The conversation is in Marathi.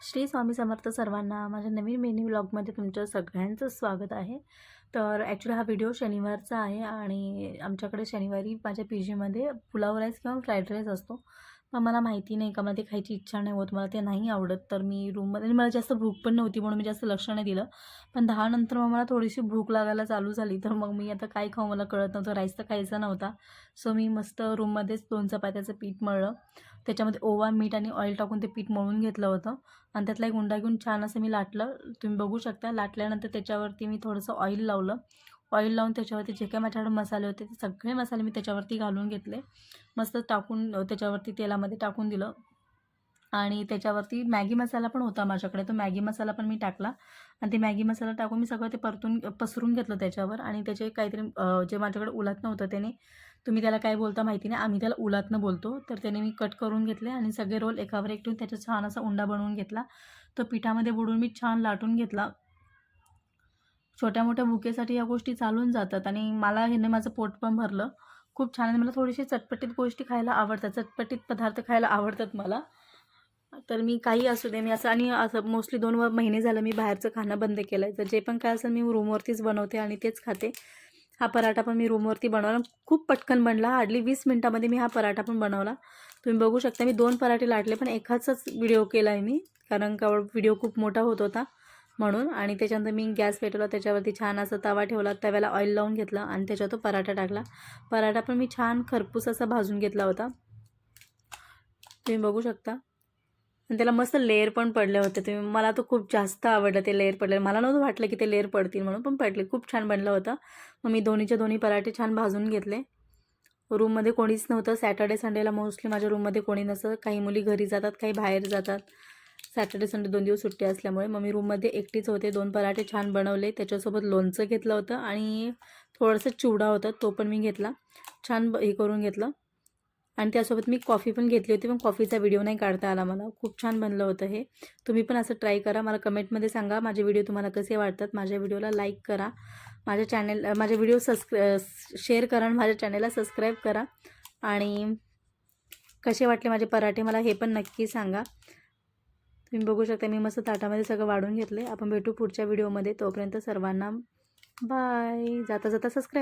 श्री स्वामी समर्थ सर्वांना माझ्या नवीन मिनी व्लॉगमध्ये तुमचं सगळ्यांचं स्वागत आहे। तर ॲक्च्युली हा व्हिडिओ शनिवारचा आहे आणि आमच्याकडे शनिवारी माझ्या पीजीमध्ये पुलाव राईस किंवा फ्राईड राईस असतो। पण मला माहिती नाही का मला ते खायची इच्छा नाही होत, मला ते नाही आवडत। तर मी रूममध्ये मला जास्त भूक पण नव्हती म्हणून मी जास्त लक्ष नाही दिलं। पण 10 नंतर मग मला थोडीशी भूक लागायला चालू झाली, तर मग मी आता काय खाऊ मला कळत नव्हतं। राईस तर खायचा नव्हता, सो मी मस्त रूममध्येच 2 चपात्याचं पीठ मळलं, त्याच्यामध्ये ओवा, मीठ आणि ऑइल टाकून ते पीठ मळून घेतलं होतं आणि त्यातला एक उंडा घेऊन छान असं मी लाटलं। तुम्ही बघू शकता, लाटल्यानंतर त्याच्यावरती मी थोडंसं ऑइल लावलं। ऑइल लावून त्याच्यावरती जे काही माझ्याकडे मसाले होते ते सगळे मसाले मी त्याच्यावरती घालून घेतले, मस्त टाकून त्याच्यावरती तेलामध्ये टाकून दिलं। आणि त्याच्यावरती मॅगी मसाला पण होता माझ्याकडे, तो मॅगी मसाला पण मी टाकला आणि ते मॅगी मसाला टाकून मी सगळं ते परतून पसरून घेतलं त्याच्यावर। आणि त्याचे काहीतरी जे माझ्याकडे उलथनं होतं त्याने, तुम्ही त्याला काय बोलता माहिती नाही, आम्ही त्याला उलथनं बोलतो, तर त्याने मी कट करून घेतले आणि सगळे रोल एकावर एक ठेवून त्याचा छान असा उंडा बनवून घेतला। तो पिठामध्ये बुडवून मी छान लाटून घेतला। छोट्या मोठ्या भुकेसाठी या गोष्टी चालून जातात आणि मला ह्याने माझं पोट पण भरलं खूप छान। मला थोडीशी चटपटीत गोष्टी खायला आवडतात, चटपटीत पदार्थ खायला आवडतात मला। तर मी काही असू दे, मी असं आणि असं मोस्टली 2 महिने झालं मी बाहेरचं खाणं बंद केलं आहे। तर जे पण काय असेल मी रूमवरतीच बनवते आणि तेच खाते। हा पराठा पण मी रूमवरती बनवला, खूप पटकन बनला, हार्डली 20 मिनिटामध्ये मी हा पराठा पण बनवला। तुम्ही बघू शकता मी 2 पराठे लाटले, पण एकाचाच व्हिडिओ केला आहे मी, कारण का व्हिडिओ खूप मोठा होत होता म्हणून। आणि त्याच्यानंतर मी गॅस पेटवला, त्याच्यावरती छान असा तवा ठेवला, तव्याला ऑइल लावून घेतलं आणि त्याच्यावर तो पराठा टाकला। पराठा पण मी छान खरपूस असा भाजून घेतला होता, तुम्ही बघू शकता। आणि त्याला मस्त लेयर पण पडले होते, तुम्ही मला तो खूप जास्त आवडलं ते लेयर पडले, मला नव्हतं वाटलं की ते लेयर पडतील म्हणून, पण पडले, खूप छान बनलं होतं। मग मी दोन्हीचे दोन्ही पराठे छान भाजून घेतले। रूममध्ये कोणीच नव्हतं, सॅटर्डे संडेला मोस्टली माझ्या रूममध्ये कोणी नसतं, काही मुली घरी जातात, काही बाहेर जातात, सॅटर्डे संडे 2 दिवस सुट्टी असल्यामुळे। मग मी रूममध्ये एकटीच होते, 2 पराठे छान बनवले, त्याच्यासोबत लोणचं घेतलं होतं आणि थोडंसं चिवडा होता तो पण मी घेतला, छान हे करून घेतलं। आणि त्यासोबत मी कॉफी पण घेतली होती, पण कॉफीचा व्हिडिओ नाही काढता आला मला, खूप छान बनलं होतं हे। तुम्ही पण असं ट्राय करा, मला कमेंटमध्ये सांगा माझे व्हिडिओ तुम्हाला कसे वाटतात। माझ्या व्हिडिओला लाईक करा, माझे व्हिडिओ शेअर करा आणि माझ्या चॅनलला सबस्क्राईब करा। आणि कसे वाटले माझे पराठे मला हे पण नक्की सांगा। तुम्ही बघू शकता मी मस्त ताटामध्ये सगळं वाढून घेतले। आपण भेटू पुढच्या व्हिडिओमध्ये, तोपर्यंत सर्वांना बाय। जाता जाता सबस्क्राईब